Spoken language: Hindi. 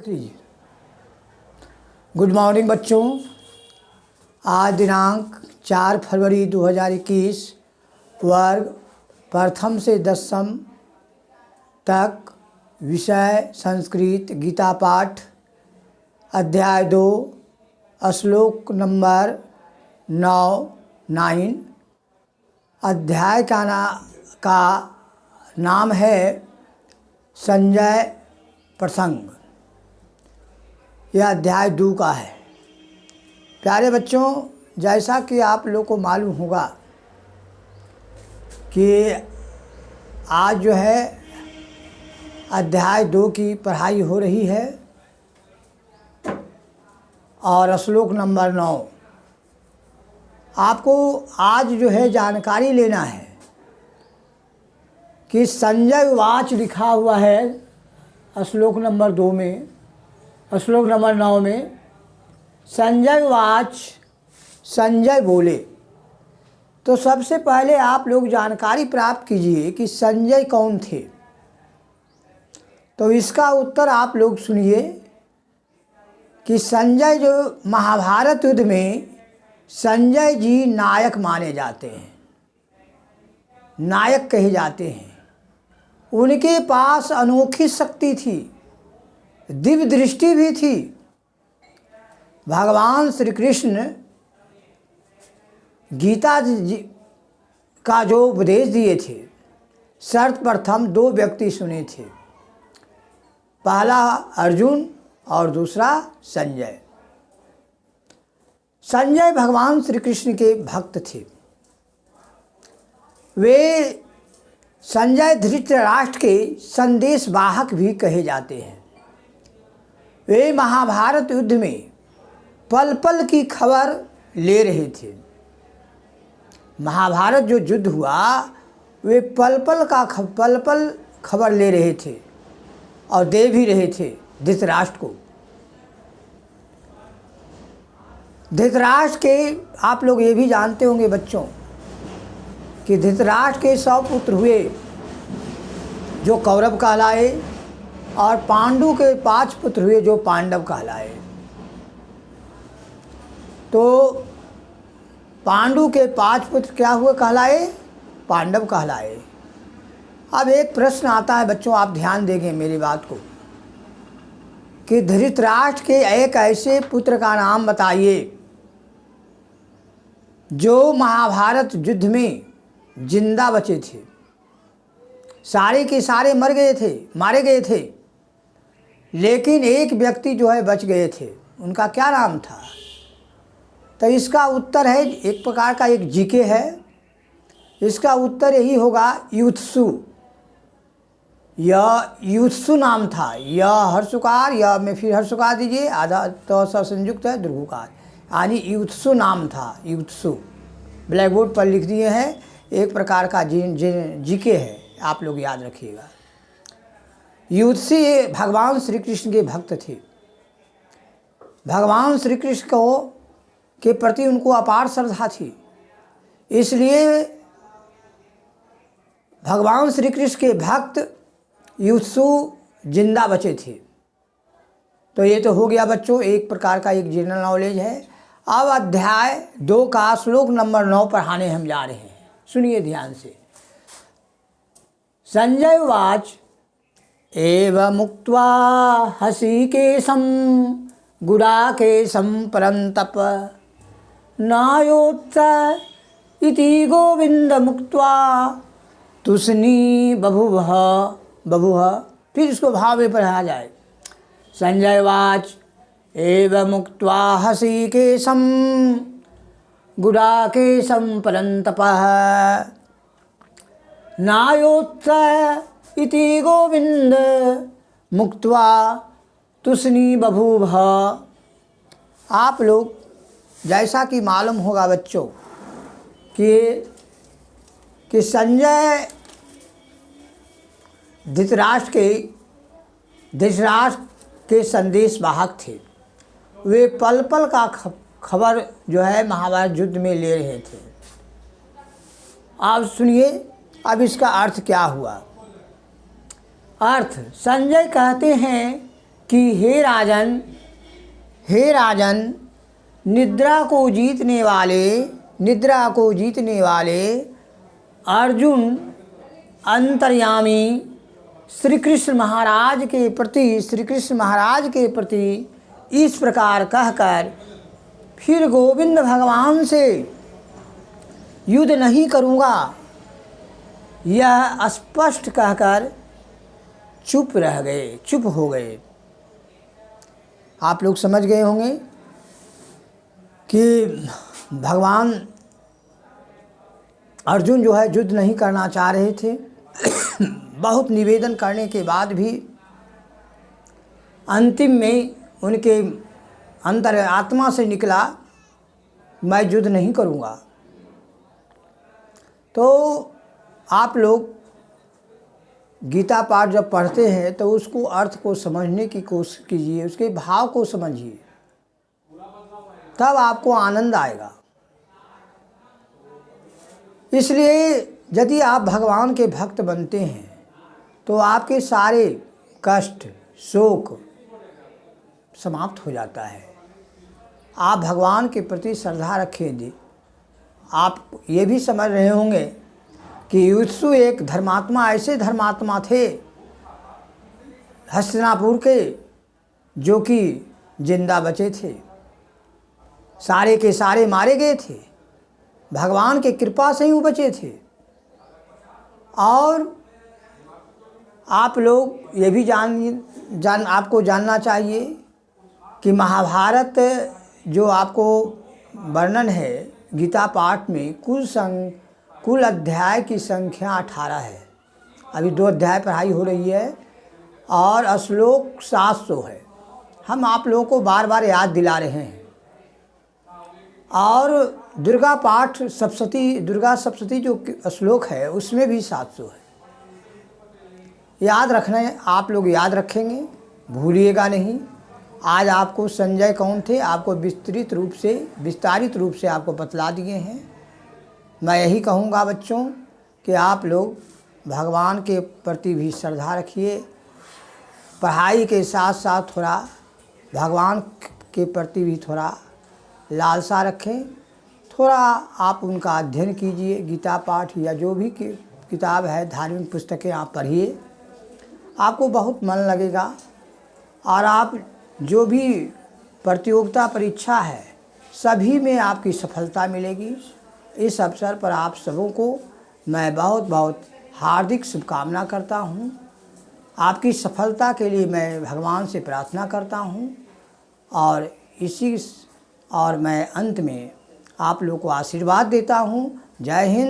लीजिए। गुड मॉर्निंग बच्चों। आज दिनांक 4 फरवरी 2021 वर्ग प्रथम से 10वीं तक विषय संस्कृत गीता पाठ अध्याय 2 श्लोक नंबर 9 अध्याय का नाम है संजय प्रसंग। यह अध्याय 2 का है। प्यारे बच्चों, जैसा कि आप लोग को मालूम होगा कि आज जो है अध्याय 2 की पढ़ाई हो रही है और श्लोक नंबर 9 आपको आज जो है जानकारी लेना है कि संजय वाच लिखा हुआ है श्लोक नंबर 2 में, श्लोक नंबर 9 में संजय वाच, संजय बोले। तो सबसे पहले आप लोग जानकारी प्राप्त कीजिए कि संजय कौन थे। तो इसका उत्तर आप लोग सुनिए कि संजय जो महाभारत युद्ध में संजय जी नायक माने जाते हैं, नायक कहे जाते हैं। उनके पास अनोखी शक्ति थी, दिव्य दृष्टि भी थी। भगवान श्री कृष्ण गीता जी का जो उपदेश दिए थे, सर्वप्रथम 2 व्यक्ति सुने थे, पहला अर्जुन और दूसरा संजय। संजय भगवान श्री कृष्ण के भक्त थे। वे संजय धृतराष्ट्र के संदेश वाहक भी कहे जाते हैं। वे महाभारत युद्ध में पल पल की खबर ले रहे थे। महाभारत जो युद्ध हुआ वे पल पल खबर ले रहे थे और दे भी रहे थे धृतराष्ट्र को। धृतराष्ट्र के आप लोग ये भी जानते होंगे बच्चों कि धृतराष्ट्र के 100 पुत्र हुए जो कौरव कहलाए और पांडु के 5 पुत्र हुए जो पांडव कहलाए। तो पांडु के 5 पुत्र क्या हुए कहलाए? पांडव कहलाए। अब एक प्रश्न आता है बच्चों, आप ध्यान देंगे मेरी बात को, कि धृतराष्ट्र के एक ऐसे पुत्र का नाम बताइए जो महाभारत युद्ध में जिंदा बचे थे। सारे के सारे मारे गए थे, लेकिन एक व्यक्ति जो है बच गए थे। उनका क्या नाम था? तो इसका उत्तर है, एक प्रकार का एक जीके है। इसका उत्तर यही होगा युत्सु। यह युत्सु नाम था। यह हर्षुकार, यह में फिर हर्षुकार दीजिए, आधा तो संयुक्त है दीर्घकार, यानी युत्सु नाम था। युत्सु ब्लैक बोर्ड पर लिख दिए हैं। एक प्रकार का जीके है, आप लोग याद रखिएगा। युत्सु भगवान श्री कृष्ण के भक्त थे। भगवान श्री कृष्ण को के प्रति उनको अपार श्रद्धा थी, इसलिए भगवान श्री कृष्ण के भक्त युत्सु जिंदा बचे थे। तो ये तो हो गया बच्चों एक प्रकार का एक जनरल नॉलेज है। अब अध्याय 2 का श्लोक नंबर 9 पढ़ाने हम जा रहे हैं। सुनिए ध्यान से। संजय वाच एवं मुक्त्वा हसिकेशं गुडाकेशं परन्तप नायोत्स इति गोविंद मुक्त्वा तुष्णी बभुव। फिर इसको भाव में पढ़ा जाए। संजय वाच एवं मुक्त्वा हसिकेशं गुडाकेशं परन्तपः नायोत्स इति गोविंद मुक्त्वा तुष्णी बभूव। आप लोग जैसा कि मालूम होगा बच्चों कि संजय धृतराष्ट्र के संदेश वाहक थे। वे पल पल का खबर जो है महाभारत युद्ध में ले रहे थे। आप सुनिए अब इसका अर्थ क्या हुआ। अर्थ, संजय कहते हैं कि हे राजन, निद्रा को जीतने वाले अर्जुन अंतर्यामी श्री कृष्ण महाराज के प्रति इस प्रकार कहकर फिर गोविंद भगवान से युद्ध नहीं करूँगा, यह स्पष्ट कहकर चुप हो गए। आप लोग समझ गए होंगे कि भगवान अर्जुन जो है युद्ध नहीं करना चाह रहे थे। बहुत निवेदन करने के बाद भी अंतिम में उनके अंतर आत्मा से निकला, मैं युद्ध नहीं करूँगा। तो आप लोग गीता पाठ जब पढ़ते हैं तो उसको अर्थ को समझने की कोशिश कीजिए, उसके भाव को समझिए, तब आपको आनंद आएगा। इसलिए यदि आप भगवान के भक्त बनते हैं तो आपके सारे कष्ट शोक समाप्त हो जाता है। आप भगवान के प्रति श्रद्धा रखेंगे। आप ये भी समझ रहे होंगे कि युत्सु एक धर्मात्मा, ऐसे धर्मात्मा थे हस्तिनापुर के, जो कि जिंदा बचे थे। सारे के सारे मारे गए थे, भगवान के कृपा से ही वो बचे थे। और आप लोग ये भी आपको जानना चाहिए कि महाभारत जो आपको वर्णन है गीता पाठ में, कुल अध्याय की संख्या 18 है। अभी 2 अध्याय पढ़ाई हो रही है और श्लोक 700 है। हम आप लोगों को बार बार याद दिला रहे हैं। और दुर्गा सप्तशती जो श्लोक है उसमें भी 700 है। याद रखना है, आप लोग याद रखेंगे, भूलिएगा नहीं। आज आपको संजय कौन थे आपको विस्तारित रूप से आपको बतला दिए हैं। मैं यही कहूँगा बच्चों कि आप लोग भगवान के प्रति भी श्रद्धा रखिए, पढ़ाई के साथ साथ थोड़ा भगवान के प्रति भी थोड़ा लालसा रखें। थोड़ा आप उनका अध्ययन कीजिए, गीता पाठ या जो भी किताब है, धार्मिक पुस्तकें आप पढ़िए, आपको बहुत मन लगेगा। और आप जो भी प्रतियोगिता परीक्षा है सभी में आपकी सफलता मिलेगी। इस अवसर पर आप सबों को मैं बहुत बहुत हार्दिक शुभकामना करता हूँ। आपकी सफलता के लिए मैं भगवान से प्रार्थना करता हूँ। और मैं अंत में आप लोगों को आशीर्वाद देता हूँ। जय हिंद।